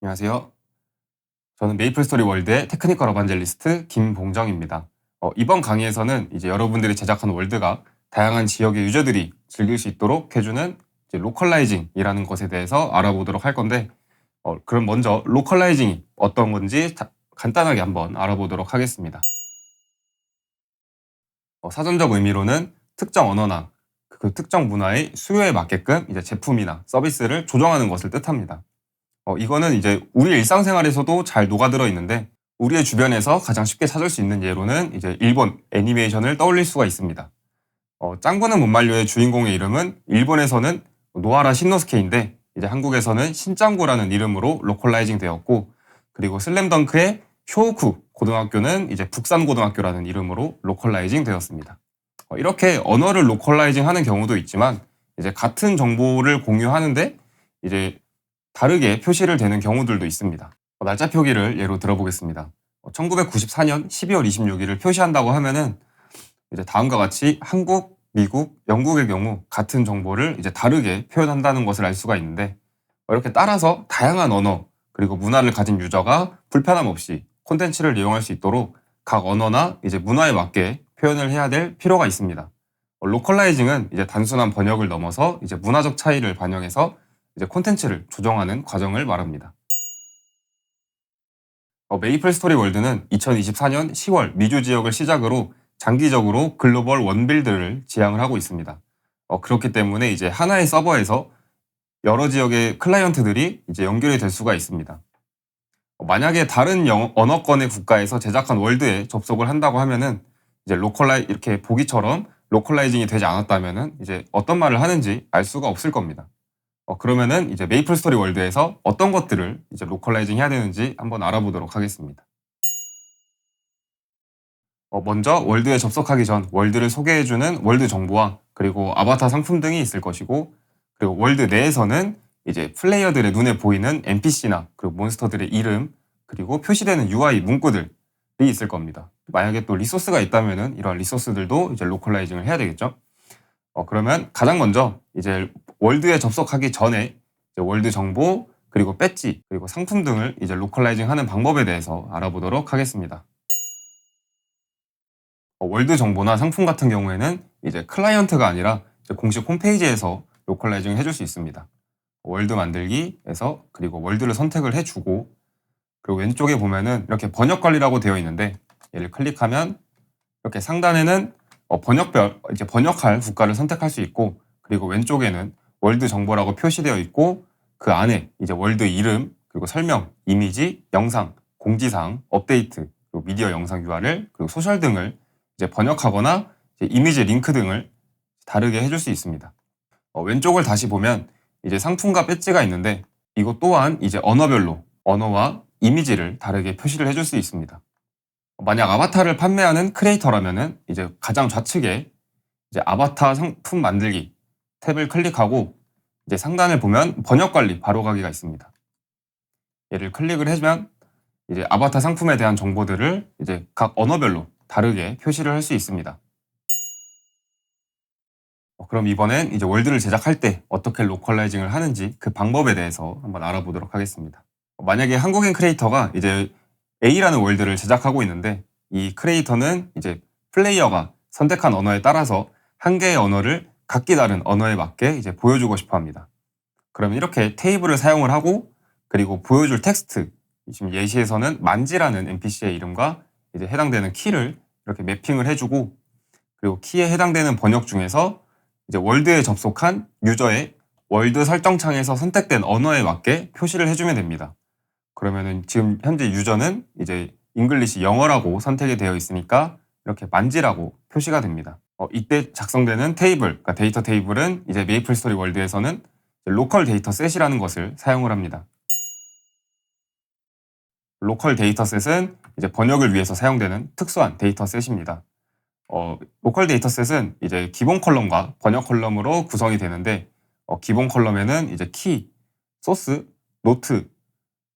안녕하세요. 저는 메이플스토리 월드의 테크니컬 어반젤리스트 김봉정입니다. 이번 강의에서는 이제 여러분들이 제작한 월드가 다양한 지역의 유저들이 즐길 수 있도록 해주는 이제 로컬라이징이라는 것에 대해서 알아보도록 할 건데, 그럼 먼저 로컬라이징이 어떤 건지 간단하게 한번 알아보도록 하겠습니다. 사전적 의미로는 특정 언어나 그 특정 문화의 수요에 맞게끔 이제 제품이나 서비스를 조정하는 것을 뜻합니다. 이거는 이제 우리 일상생활에서도 잘 녹아들어 있는데, 우리의 주변에서 가장 쉽게 찾을 수 있는 예로는 이제 일본 애니메이션을 떠올릴 수가 있습니다. 짱구는 못 말려의 주인공의 이름은 일본에서는 노하라 신노스케인데, 이제 한국에서는 신짱구라는 이름으로 로컬라이징 되었고, 그리고 슬램덩크의 쇼쿠 고등학교는 이제 북산고등학교라는 이름으로 로컬라이징 되었습니다. 이렇게 언어를 로컬라이징 하는 경우도 있지만, 이제 같은 정보를 공유하는데 이제 다르게 표시를 되는 경우들도 있습니다. 날짜 표기를 예로 들어보겠습니다. 1994년 12월 26일을 표시한다고 하면은 이제 다음과 같이 한국, 미국, 영국의 경우 같은 정보를 이제 다르게 표현한다는 것을 알 수가 있는데, 이렇게 따라서 다양한 언어 그리고 문화를 가진 유저가 불편함 없이 콘텐츠를 이용할 수 있도록 각 언어나 이제 문화에 맞게 표현을 해야 될 필요가 있습니다. 로컬라이징은 이제 단순한 번역을 넘어서 이제 문화적 차이를 반영해서 이제 콘텐츠를 조정하는 과정을 말합니다. 메이플 스토리 월드는 2024년 10월 미주 지역을 시작으로 장기적으로 글로벌 원빌드를 지향을 하고 있습니다. 그렇기 때문에 이제 하나의 서버에서 여러 지역의 클라이언트들이 이제 연결이 될 수가 있습니다. 만약에 다른 언어권의 국가에서 제작한 월드에 접속을 한다고 하면은 이제 이렇게 보기처럼 로컬라이징이 되지 않았다면은 이제 어떤 말을 하는지 알 수가 없을 겁니다. 그러면은 이제 메이플 스토리 월드에서 어떤 것들을 이제 로컬라이징 해야 되는지 한번 알아보도록 하겠습니다. 먼저 월드에 접속하기 전 월드를 소개해주는 월드 정보와 그리고 아바타 상품 등이 있을 것이고, 그리고 월드 내에서는 이제 플레이어들의 눈에 보이는 NPC나 그리고 몬스터들의 이름 그리고 표시되는 UI 문구들이 있을 겁니다. 만약에 또 리소스가 있다면은 이런 리소스들도 이제 로컬라이징을 해야 되겠죠. 그러면 가장 먼저 이제 월드에 접속하기 전에 이제 월드 정보 그리고 배지 그리고 상품 등을 이제 로컬라이징 하는 방법에 대해서 알아보도록 하겠습니다. 월드 정보나 상품 같은 경우에는 이제 클라이언트가 아니라 이제 공식 홈페이지에서 로컬라이징을 해줄 수 있습니다. 월드 만들기에서 그리고 월드를 선택을 해주고, 그리고 왼쪽에 보면은 이렇게 번역 관리라고 되어 있는데, 얘를 클릭하면 이렇게 상단에는 번역별 이제 번역할 국가를 선택할 수 있고, 그리고 왼쪽에는 월드 정보라고 표시되어 있고, 그 안에 이제 월드 이름 그리고 설명, 이미지, 영상, 공지사항, 업데이트, 그리고 미디어 영상 URL 그리고 소셜 등을 이제 번역하거나 이제 이미지 링크 등을 다르게 해줄 수 있습니다. 왼쪽을 다시 보면 이제 상품과 배지가 있는데, 이것 또한 이제 언어별로 언어와 이미지를 다르게 표시를 해줄 수 있습니다. 만약 아바타를 판매하는 크리에이터라면은 이제 가장 좌측에 이제 아바타 상품 만들기 탭을 클릭하고 이제 상단을 보면 번역 관리 바로가기가 있습니다. 얘를 클릭을 해주면 이제 아바타 상품에 대한 정보들을 이제 각 언어별로 다르게 표시를 할 수 있습니다. 그럼 이번엔 이제 월드를 제작할 때 어떻게 로컬라이징을 하는지 그 방법에 대해서 한번 알아보도록 하겠습니다. 만약에 한국인 크리에이터가 이제 A라는 월드를 제작하고 있는데, 이 크리에이터는 이제 플레이어가 선택한 언어에 따라서 한 개의 언어를 각기 다른 언어에 맞게 이제 보여주고 싶어 합니다. 그러면 이렇게 테이블을 사용을 하고, 그리고 보여줄 텍스트, 지금 예시에서는 만지라는 NPC의 이름과 이제 해당되는 키를 이렇게 매핑을 해주고, 그리고 키에 해당되는 번역 중에서 이제 월드에 접속한 유저의 월드 설정창에서 선택된 언어에 맞게 표시를 해주면 됩니다. 그러면은 지금 현재 유저는 이제 잉글리시 영어라고 선택이 되어 있으니까 이렇게 만지라고 표시가 됩니다. 이때 작성되는 테이블, 그러니까 데이터 테이블은 이제 메이플 스토리 월드에서는 로컬 데이터 셋이라는 것을 사용을 합니다. 로컬 데이터 셋은 이제 번역을 위해서 사용되는 특수한 데이터 셋입니다. 로컬 데이터셋은 이제 기본 컬럼과 번역 컬럼으로 구성이 되는데, 기본 컬럼에는 이제 키, 소스, 노트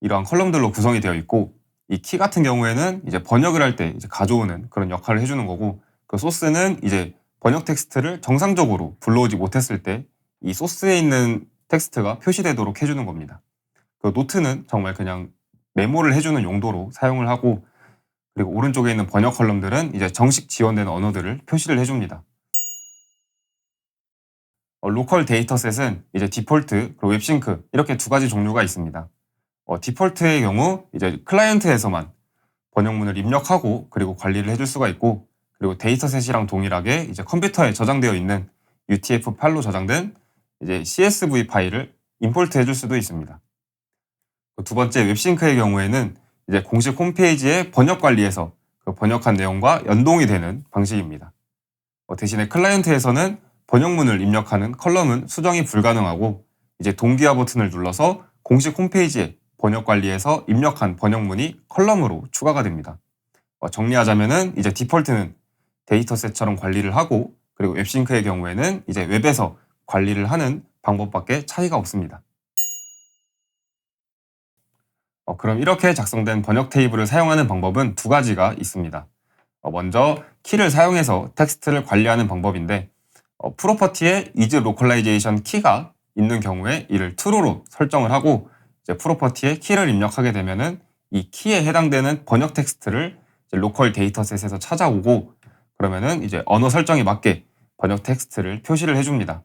이러한 컬럼들로 구성이 되어 있고, 이 키 같은 경우에는 이제 번역을 할 때 이제 가져오는 그런 역할을 해주는 거고, 그 소스는 이제 번역 텍스트를 정상적으로 불러오지 못했을 때 이 소스에 있는 텍스트가 표시되도록 해주는 겁니다. 그 노트는 정말 그냥 메모를 해주는 용도로 사용을 하고, 그리고 오른쪽에 있는 번역 컬럼들은 이제 정식 지원되는 언어들을 표시를 해줍니다. 로컬 데이터셋은 이제 디폴트, 그리고 웹싱크 이렇게 두 가지 종류가 있습니다. 디폴트의 경우 이제 클라이언트에서만 번역문을 입력하고 그리고 관리를 해줄 수가 있고, 그리고 데이터셋이랑 동일하게 이제 컴퓨터에 저장되어 있는 UTF 파일로 저장된 이제 CSV 파일을 임포트 해줄 수도 있습니다. 두 번째 웹싱크의 경우에는 이제 공식 홈페이지의 번역 관리에서 그 번역한 내용과 연동이 되는 방식입니다. 대신에 클라이언트에서는 번역문을 입력하는 컬럼은 수정이 불가능하고, 이제 동기화 버튼을 눌러서 공식 홈페이지에 번역 관리에서 입력한 번역문이 컬럼으로 추가가 됩니다. 정리하자면은 이제 디폴트는 데이터셋처럼 관리를 하고, 그리고 웹싱크의 경우에는 이제 웹에서 관리를 하는 방법밖에 차이가 없습니다. 그럼 이렇게 작성된 번역 테이블을 사용하는 방법은 두 가지가 있습니다. 먼저 키를 사용해서 텍스트를 관리하는 방법인데, 프로퍼티에 is localization 키가 있는 경우에 이를 true로 설정을 하고, 이제 프로퍼티에 키를 입력하게 되면은 이 키에 해당되는 번역 텍스트를 이제 로컬 데이터셋에서 찾아오고, 그러면은 이제 언어 설정에 맞게 번역 텍스트를 표시를 해줍니다.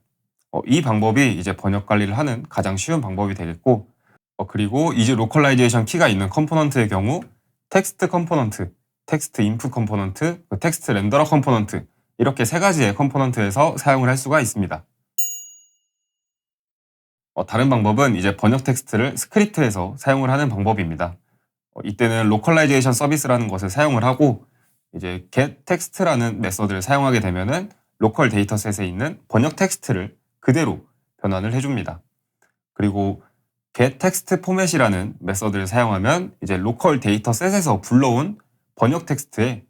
이 방법이 이제 번역 관리를 하는 가장 쉬운 방법이 되겠고, 그리고 is localization 키가 있는 컴포넌트의 경우 텍스트 컴포넌트, 텍스트 인풋 컴포넌트, 텍스트 렌더러 컴포넌트 이렇게 세 가지의 컴포넌트에서 사용을 할 수가 있습니다. 다른 방법은 이제 번역 텍스트를 스크립트에서 사용을 하는 방법입니다. 이때는 localization 서비스라는 것을 사용을 하고, 이제 get text라는 메서드를 사용하게 되면은 로컬 데이터셋에 있는 번역 텍스트를 그대로 변환을 해줍니다. 그리고 get text format이라는 메서드를 사용하면 이제 로컬 데이터셋에서 불러온 번역 텍스트에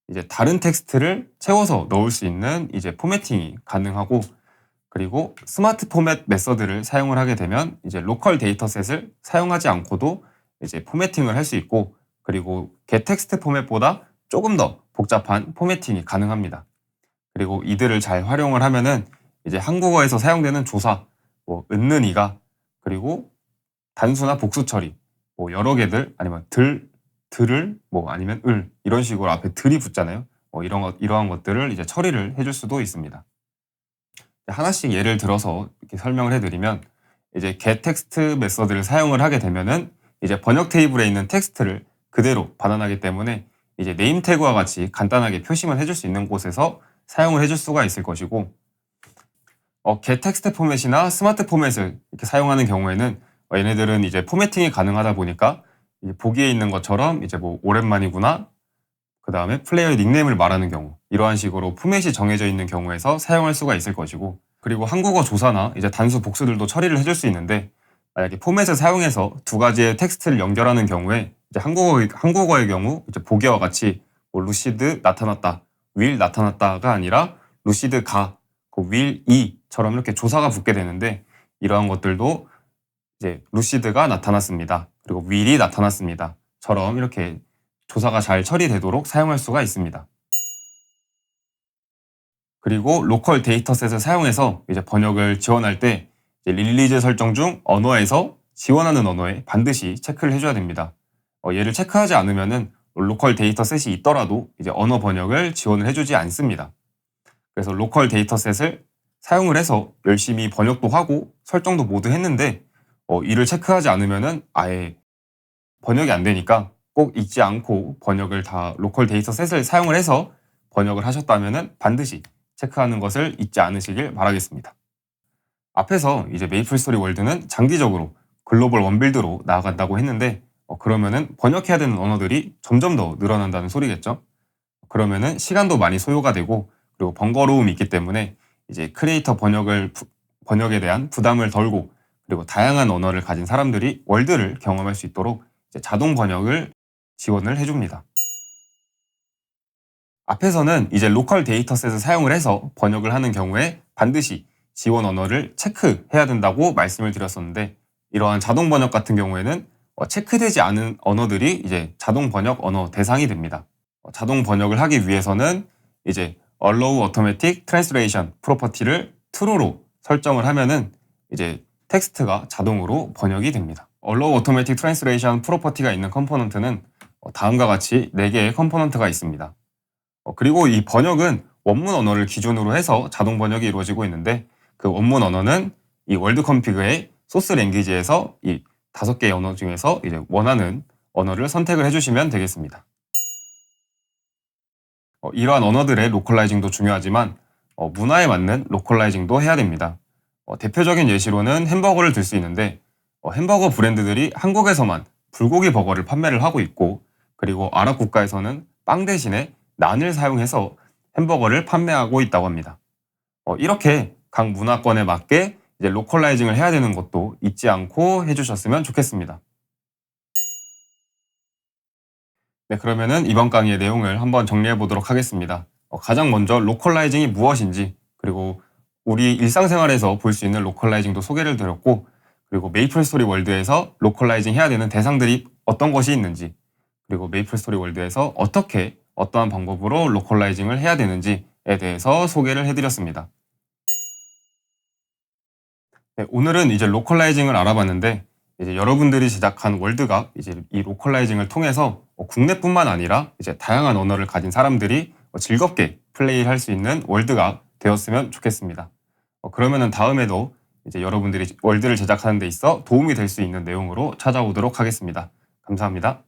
이제 다른 텍스트를 채워서 넣을 수 있는 이제 포매팅이 가능하고, 그리고 스마트 포맷 메서드를 사용을 하게 되면 이제 로컬 데이터셋을 사용하지 않고도 이제 포매팅을 할 수 있고, 그리고 getText 포맷보다 조금 더 복잡한 포매팅이 가능합니다. 그리고 이들을 잘 활용을 하면은 이제 한국어에서 사용되는 조사, 은는이가, 그리고 단수나 복수 처리, 여러 개들, 아니면 들을, 아니면 이런 식으로 앞에 들이 붙잖아요. 이러한 것들을 이제 처리를 해줄 수도 있습니다. 하나씩 예를 들어서 이렇게 설명을 해드리면, 이제 getText 메서드를 사용을 하게 되면은 이제 번역 테이블에 있는 텍스트를 그대로 반환하기 때문에 이제 네임 태그와 같이 간단하게 표시만 해줄 수 있는 곳에서 사용을 해줄 수가 있을 것이고, getText 포맷이나 스마트 포맷을 이렇게 사용하는 경우에는 얘네들은 이제 포매팅이 가능하다 보니까 보기에 있는 것처럼 이제 오랜만이구나, 그 다음에 플레이어의 닉네임을 말하는 경우, 이러한 식으로 포맷이 정해져 있는 경우에서 사용할 수가 있을 것이고, 그리고 한국어 조사나 이제 단수 복수들도 처리를 해줄 수 있는데, 만약에 포맷을 사용해서 두 가지의 텍스트를 연결하는 경우에 이제 한국어의 경우 이제 보기와 같이 루시드 나타났다, 윌 나타났다가 아니라 루시드 가, 윌 이처럼 이렇게 조사가 붙게 되는데, 이러한 것들도 이제 루시드가 나타났습니다, 그리고 윌이 나타났습니다처럼 이렇게 조사가 잘 처리되도록 사용할 수가 있습니다. 그리고 로컬 데이터셋을 사용해서 이제 번역을 지원할 때 이제 릴리즈 설정 중 언어에서 지원하는 언어에 반드시 체크를 해줘야 됩니다. 얘를 체크하지 않으면은 로컬 데이터셋이 있더라도 이제 언어 번역을 지원을 해주지 않습니다. 그래서 로컬 데이터셋을 사용을 해서 열심히 번역도 하고 설정도 모두 했는데 이를 체크하지 않으면은 아예 번역이 안 되니까 꼭 잊지 않고 번역을 다 로컬 데이터셋을 사용을 해서 번역을 하셨다면은 반드시 체크하는 것을 잊지 않으시길 바라겠습니다. 앞에서 이제 메이플스토리 월드는 장기적으로 글로벌 원빌드로 나아간다고 했는데, 그러면은 번역해야 되는 언어들이 점점 더 늘어난다는 소리겠죠. 그러면은 시간도 많이 소요가 되고, 그리고 번거로움이 있기 때문에 이제 크리에이터 번역에 대한 부담을 덜고, 그리고 다양한 언어를 가진 사람들이 월드를 경험할 수 있도록 이제 자동 번역을 지원을 해줍니다. 앞에서는 이제 로컬 데이터셋을 사용을 해서 번역을 하는 경우에 반드시 지원 언어를 체크해야 된다고 말씀을 드렸었는데, 이러한 자동 번역 같은 경우에는 체크되지 않은 언어들이 이제 자동 번역 언어 대상이 됩니다. 자동 번역을 하기 위해서는 이제 Allow Automatic Translation 프로퍼티를 true로 설정을 하면은 이제 텍스트가 자동으로 번역이 됩니다. Allow Automatic Translation 프로퍼티가 있는 컴포넌트는 다음과 같이 4개의 컴포넌트가 있습니다. 그리고 이 번역은 원문 언어를 기준으로 해서 자동 번역이 이루어지고 있는데 그 원문 언어는 이 월드 컴피그의 소스 랭귀지에서 이 5개의 언어 중에서 이제 원하는 언어를 선택을 해주시면 되겠습니다. 이러한 언어들의 로컬라이징도 중요하지만 문화에 맞는 로컬라이징도 해야 됩니다. 대표적인 예시로는 햄버거를 들 수 있는데 햄버거 브랜드들이 한국에서만 불고기 버거를 판매를 하고 있고 그리고 아랍 국가에서는 빵 대신에 난을 사용해서 햄버거를 판매하고 있다고 합니다. 이렇게 각 문화권에 맞게 이제 로컬라이징을 해야 되는 것도 잊지 않고 해주셨으면 좋겠습니다. 네, 그러면은 이번 강의의 내용을 한번 정리해 보도록 하겠습니다. 가장 먼저 로컬라이징이 무엇인지 그리고 우리 일상생활에서 볼 수 있는 로컬라이징도 소개를 드렸고 그리고 메이플스토리 월드에서 로컬라이징 해야 되는 대상들이 어떤 것이 있는지 그리고 메이플스토리 월드에서 어떻게 어떠한 방법으로 로컬라이징을 해야 되는지에 대해서 소개를 해드렸습니다. 네, 오늘은 이제 로컬라이징을 알아봤는데 이제 여러분들이 제작한 월드가 이제 이 로컬라이징을 통해서 국내뿐만 아니라 이제 다양한 언어를 가진 사람들이 즐겁게 플레이할 수 있는 월드가 되었으면 좋겠습니다. 그러면은 다음에도 이제 여러분들이 월드를 제작하는 데 있어 도움이 될 수 있는 내용으로 찾아오도록 하겠습니다. 감사합니다.